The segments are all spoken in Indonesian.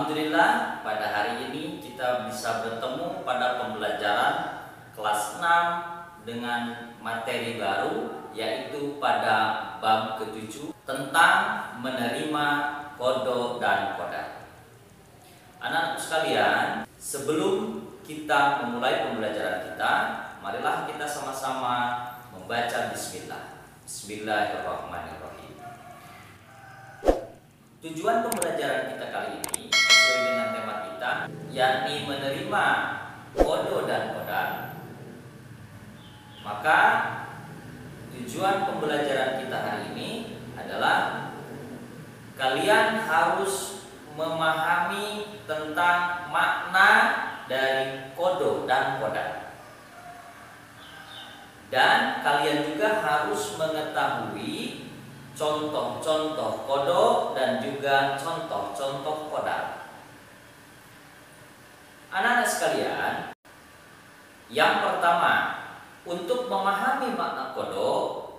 Alhamdulillah pada hari ini kita bisa bertemu pada pembelajaran kelas 6 dengan materi baru, yaitu pada bab ke-7 tentang menerima qada dan qadar. Anak-anak sekalian, sebelum kita memulai pembelajaran kita, marilah kita sama-sama membaca bismillah. Bismillahirrahmanirrahim. Tujuan pembelajaran kita kali ini sesuai dengan tema kita, yakni menerima qada dan qadar. Maka tujuan pembelajaran kita hari ini adalah kalian harus memahami tentang makna dari qada dan qadar. Dan kalian juga harus mengetahui contoh-contoh qada dan juga contoh-contoh qadar. Anak-anak sekalian, yang pertama, untuk memahami makna qada,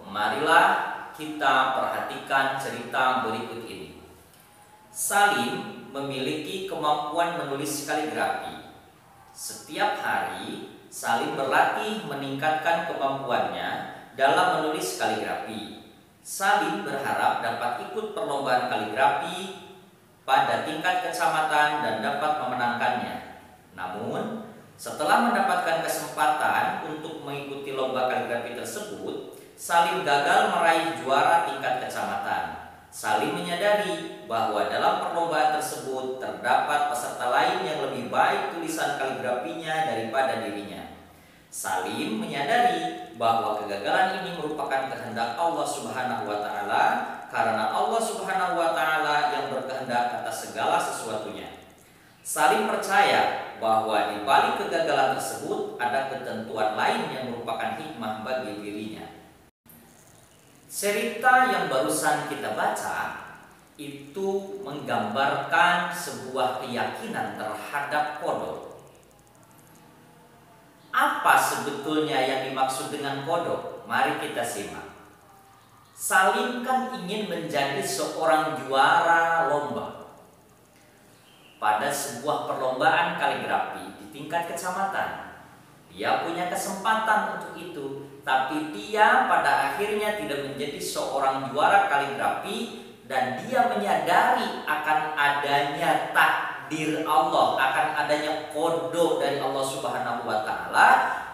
marilah kita perhatikan cerita berikut ini. Salim memiliki kemampuan menulis kaligrafi. Setiap hari, Salim berlatih meningkatkan kemampuannya dalam menulis kaligrafi. Salim berharap dapat ikut perlombaan kaligrafi pada tingkat kecamatan dan dapat memenangkannya. Namun, setelah mendapatkan kesempatan untuk mengikuti lomba kaligrafi tersebut, Salim gagal meraih juara tingkat kecamatan. Salim menyadari bahwa dalam perlombaan tersebut terdapat peserta lain yang lebih baik tulisan kaligrafinya daripada dirinya. Salim menyadari bahwa kegagalan ini merupakan kehendak Allah Subhanahu wa Ta'ala, karena Allah Subhanahu wa Ta'ala yang berkehendak atas segala sesuatunya. Salim percaya bahwa di balik kegagalan tersebut ada ketentuan lain yang merupakan hikmah bagi dirinya. Cerita yang barusan kita baca itu menggambarkan sebuah keyakinan terhadap qada. Apa sebetulnya yang dimaksud dengan qada? Mari kita simak. Salim kan ingin menjadi seorang juara lomba pada sebuah perlombaan kaligrafi di tingkat kecamatan. Dia punya kesempatan untuk itu, tapi dia pada akhirnya tidak menjadi seorang juara kaligrafi, dan dia menyadari akan adanya takdir Allah, akan adanya qada dari Allah Subhanahu wa Ta'ala,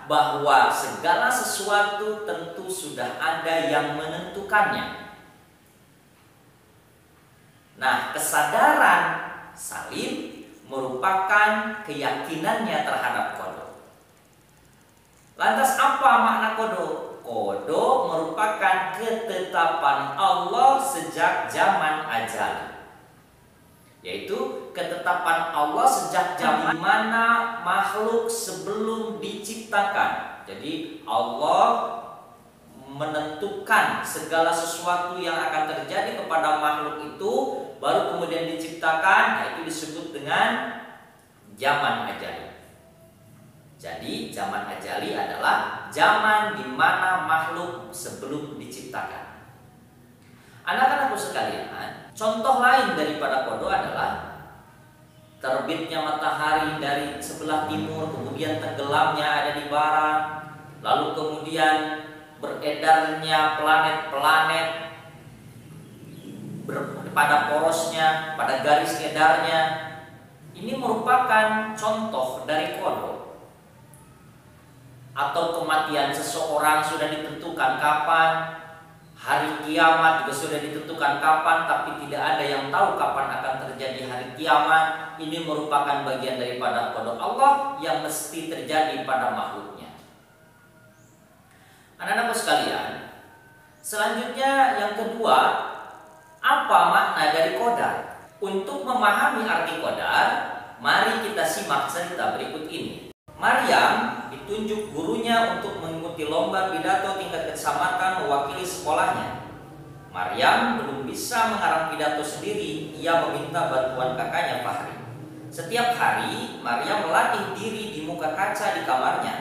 bahwa segala sesuatu tentu sudah ada yang menentukannya. Nah, kesadaran Salim merupakan keyakinannya terhadap qada. Lantas apa makna qada? Qada merupakan ketetapan Allah sejak zaman azali, yaitu ketetapan Allah sejak zaman mana makhluk sebelum diciptakan. Jadi Allah menentukan segala sesuatu yang akan terjadi kepada makhluk itu, baru kemudian diciptakan. Nah, itu disebut dengan zaman azali. Jadi zaman azali adalah zaman di mana makhluk sebelum diciptakan. Anak-anakku sekalian, contoh lain daripada qada adalah terbitnya matahari dari sebelah timur, kemudian tenggelamnya ada di barat, lalu kemudian beredarnya planet-planet pada porosnya, pada garis edarnya. Ini merupakan contoh dari qada. Atau kematian seseorang sudah ditentukan kapan, hari kiamat juga sudah ditentukan kapan, tapi tidak ada yang tahu kapan akan terjadi hari kiamat. Ini merupakan bagian daripada qada Allah yang mesti terjadi pada makhluknya. Anak-anakku sekalian, selanjutnya yang kedua, apa makna dari qadar? Untuk memahami arti qadar, mari kita simak cerita berikut ini. Maryam ditunjuk gurunya untuk mengikuti lomba pidato tingkat kecamatan mewakili sekolahnya. Maryam belum bisa mengarang pidato sendiri, ia meminta bantuan kakaknya Fahri. Setiap hari, Maryam melatih diri di muka kaca di kamarnya.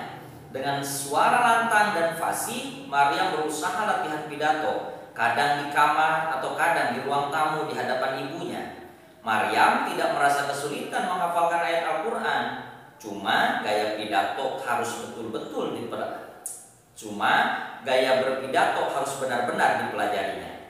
Dengan suara lantang dan fasih, Maryam berusaha latihan pidato, kadang di kamar atau kadang di ruang tamu di hadapan ibunya. Maryam tidak merasa kesulitan menghafalkan ayat Al-Quran. Cuma gaya berpidato harus benar-benar dipelajarinya.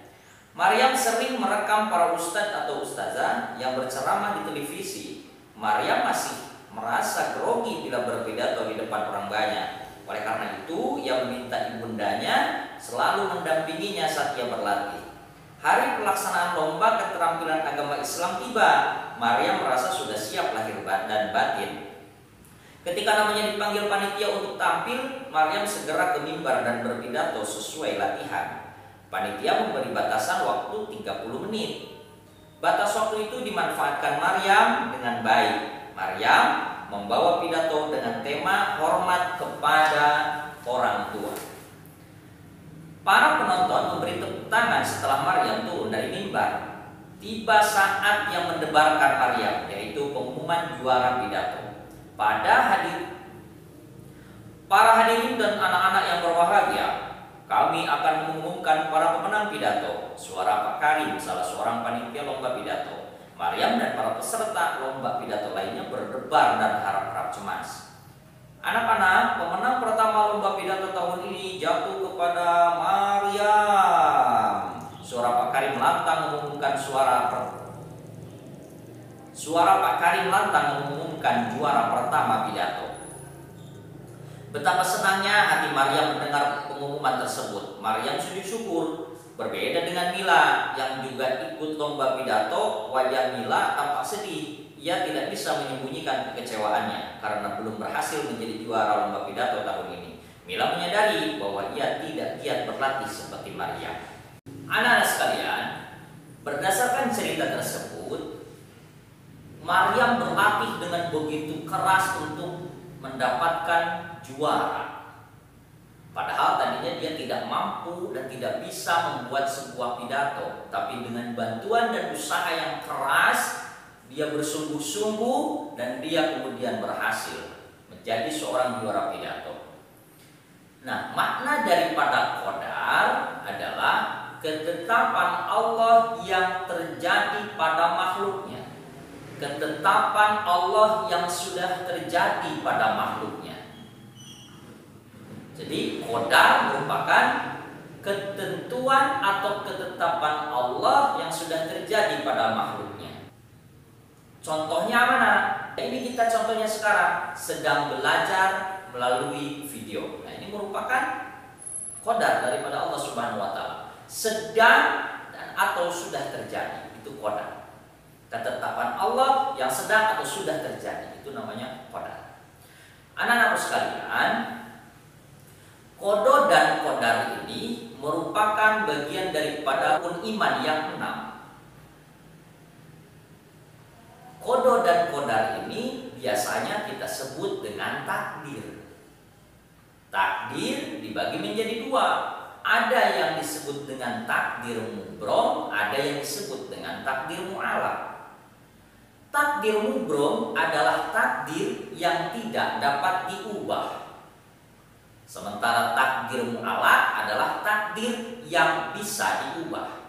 Maryam sering merekam para ustadz atau ustazah yang berceramah di televisi. Maryam masih merasa grogi bila berpidato di depan orang banyak. Oleh karena itu, ia meminta ibundanya selalu mendampinginya saat ia berlatih. Hari pelaksanaan lomba keterampilan agama Islam tiba. Maryam merasa sudah siap lahir dan batin. Ketika namanya dipanggil panitia untuk tampil, Maryam segera ke mimbar dan berpidato sesuai latihan. Panitia memberi batasan waktu 30 menit. Batas waktu itu dimanfaatkan Maryam dengan baik. Maryam membawa pidato dengan tema hormat kepada orang tua. Para penonton memberi tepuk tangan setelah Maryam turun dari mimbar. Tiba saat yang mendebarkan Maryam, yaitu pengumuman juara pidato. Para hadirin dan anak-anak yang berbahagia, kami akan mengumumkan para pemenang pidato. Suara Pak Karim, salah seorang panitia lomba pidato. Maryam dan para peserta lomba pidato lainnya berdebar dan harap-harap cemas. Anak-anak, pemenang pertama lomba pidato tahun ini jatuh kepada Maryam. Suara Pak Karim lantang mengumumkan juara pertama pidato. Betapa senangnya hati Maryam mendengar pengumuman tersebut. Maryam sujud syukur. Berbeda dengan Mila yang juga ikut lomba pidato, wajah Mila tampak sedih. Ia tidak bisa menyembunyikan kekecewaannya karena belum berhasil menjadi juara lomba pidato tahun ini. Mila menyadari bahwa ia tidak giat berlatih seperti Maryam. Anak-anak sekalian, berdasarkan cerita tersebut, Maryam berlatih dengan begitu keras untuk mendapatkan juara. Padahal tadinya dia tidak mampu dan tidak bisa membuat sebuah pidato, tapi dengan bantuan dan usaha yang keras, dia bersungguh-sungguh dan dia kemudian berhasil menjadi seorang juara pidato. Nah, makna daripada qadar adalah ketetapan Allah yang terjadi pada makhluknya. Ketetapan Allah yang sudah terjadi pada makhluknya. Jadi qadar merupakan ketentuan atau ketetapan Allah yang sudah terjadi pada makhluknya. Contohnya mana? Ini kita contohnya sekarang sedang belajar melalui video. Nah, ini merupakan qadar daripada Allah Subhanahu wa taala. Sedang dan atau sudah terjadi, itu qadar. Ketetapan Allah yang sedang atau sudah terjadi, itu namanya qadar. Anak-anak sekalian, qada dan qadar ini merupakan bagian daripada rukun iman yang 6. Qada dan qadar ini biasanya kita sebut dengan takdir. Takdir dibagi menjadi 2. Ada yang disebut dengan takdir mubrom, ada yang disebut dengan takdir mu'alaq. Takdir mubrom adalah takdir yang tidak dapat diubah. Sementara takdir mu'alaq adalah takdir yang bisa diubah.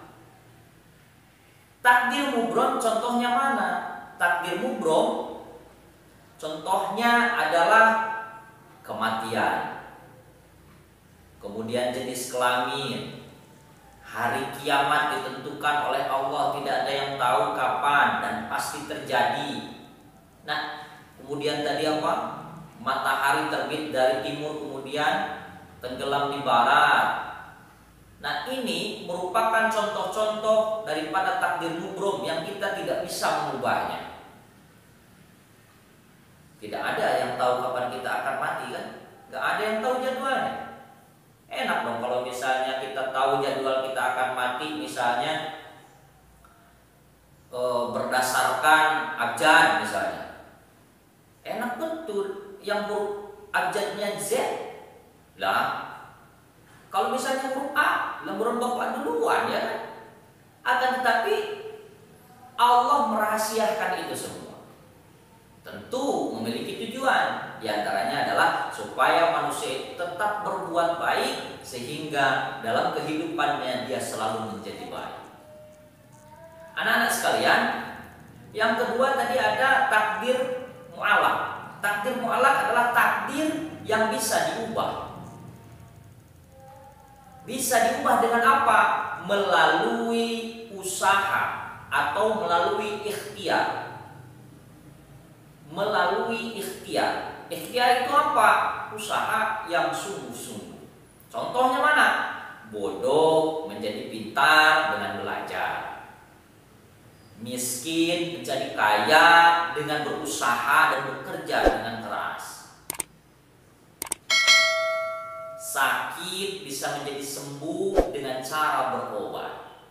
Takdir mubrom contohnya mana? Takdir mubrom contohnya adalah kematian, kemudian jenis kelamin, hari kiamat ditentukan oleh Allah, tidak ada yang tahu kapan dan pasti terjadi. Nah, kemudian tadi apa? Matahari terbit dari timur kemudian tenggelam di barat. Nah, ini merupakan contoh-contoh daripada takdir mubrom yang kita tidak bisa mengubahnya. Tidak ada yang tahu kapan kita akan mati, kan? Gak ada yang tahu jadwalnya. Enak dong kalau misalnya kita tahu jadwal kita akan mati, misalnya berdasarkan abjad misalnya. Enak betul. Yang huruf abjadnya Z lah. Kalau misalnya huruf A, lemburan bapak duluan, ya kan? Akan tetapi Allah merahasiakan itu semua. Tentu memiliki tujuan. Di antaranya adalah supaya manusia tetap berbuat baik sehingga dalam kehidupannya dia selalu menjadi baik. Anak-anak sekalian, Yang kedua tadi ada takdir mu'allaq. Takdir mu'allaq adalah takdir yang bisa diubah. Bisa diubah dengan apa? Melalui usaha atau melalui ikhtiar. Melalui ikhtiar. Ikhtiar itu apa? Usaha yang sungguh-sungguh. Contohnya mana? Bodoh menjadi pintar dengan belajar. Miskin menjadi kaya dengan berusaha dan bekerja dengan keras. Sakit bisa menjadi sembuh dengan cara berobat.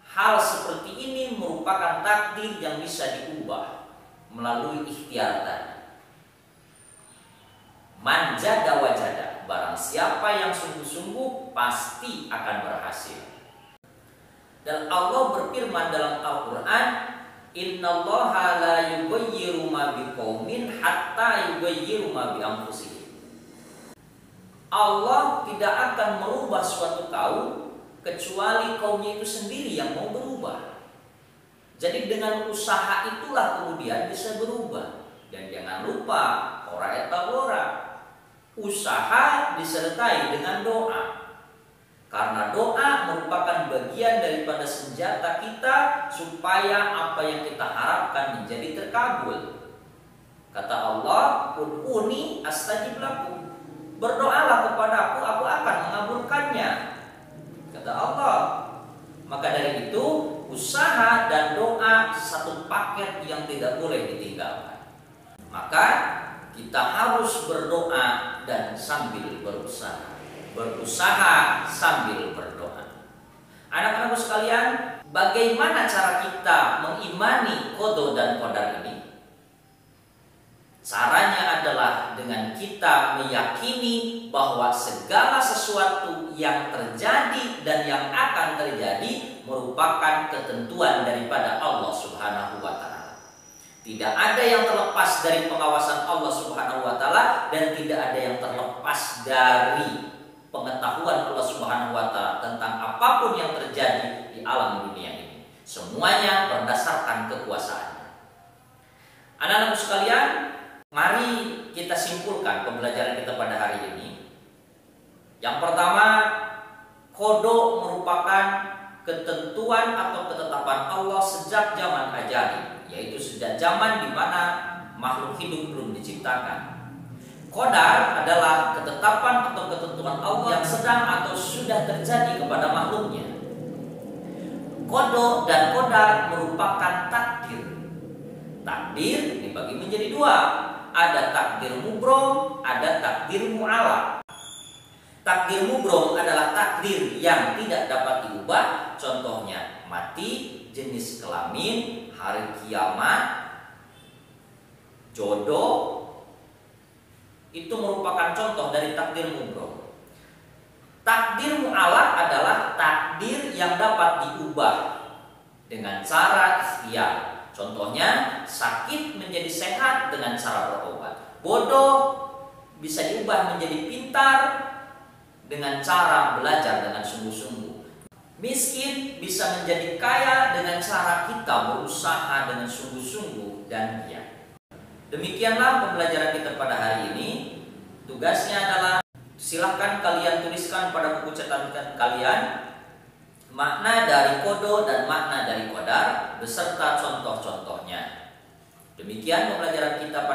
Hal seperti ini merupakan takdir yang bisa diubah melalui ikhtiar tadi. Man jada wajada, barang siapa yang sungguh-sungguh pasti akan berhasil. Dan Allah berfirman dalam Al-Quran, Innallaha la yughayyiru ma biqaumin hatta yughayyiru ma bi anfusihim. Allah tidak akan merubah suatu kaum kecuali kaumnya itu sendiri yang mau berubah. Jadi dengan usaha itulah kemudian bisa berubah. Dan jangan lupa, ora eta ora. Usaha disertai dengan doa. Karena doa merupakan bagian daripada senjata kita supaya apa yang kita harapkan menjadi terkabul. Kata Allah, ud'uni astajib lakum. Berdoalah kepadaku, aku akan mengabulkannya. Kata Allah. Maka dari itu, usaha dan doa satu paket yang tidak boleh ditinggalkan. Maka kita harus berdoa dan sambil berusaha. Berusaha sambil berdoa. Anak-anakku sekalian, bagaimana cara kita mengimani qada dan qadar ini? Caranya adalah dengan kita meyakini bahwa segala sesuatu yang terjadi dan yang akan terjadi merupakan ketentuan daripada Allah Subhanahu wa Ta'ala. Tidak ada yang terlepas dari pengawasan Allah Subhanahu wa Ta'ala, dan tidak ada yang terlepas dari pengetahuan Allah Subhanahu wa Ta'ala tentang apapun yang terjadi di alam dunia ini. Semuanya berdasarkan kekuasaannya. Anak-anakku sekalian, mari kita simpulkan pembelajaran kita pada hari ini. Yang pertama, qada merupakan ketentuan atau ketetapan Allah sejak zaman ajali, yaitu sejak zaman di mana makhluk hidup belum diciptakan. Qadar adalah ketetapan atau ketentuan Allah yang sedang atau sudah terjadi kepada makhluknya. Qada dan qadar merupakan takdir. Takdir dibagi menjadi dua. Ada takdir mubrom, ada takdir mu'allaq. Takdir mubrom adalah takdir yang tidak dapat diubah. Contohnya mati, jenis kelamin, hari kiamat, jodoh. Itu merupakan contoh dari takdir mubrom. Takdir mu'allaq adalah takdir yang dapat diubah dengan cara ikhtiar. Contohnya sakit menjadi sehat dengan cara berobat. Bodoh bisa diubah menjadi pintar dengan cara belajar dengan sungguh-sungguh. Miskin bisa menjadi kaya dengan cara kita berusaha dengan sungguh-sungguh dan giat. Demikianlah pembelajaran kita pada hari ini. Tugasnya adalah silahkan kalian tuliskan pada buku catatan kalian makna dari qada dan makna dari qadar beserta contoh-contohnya. Demikian pembelajaran kita pada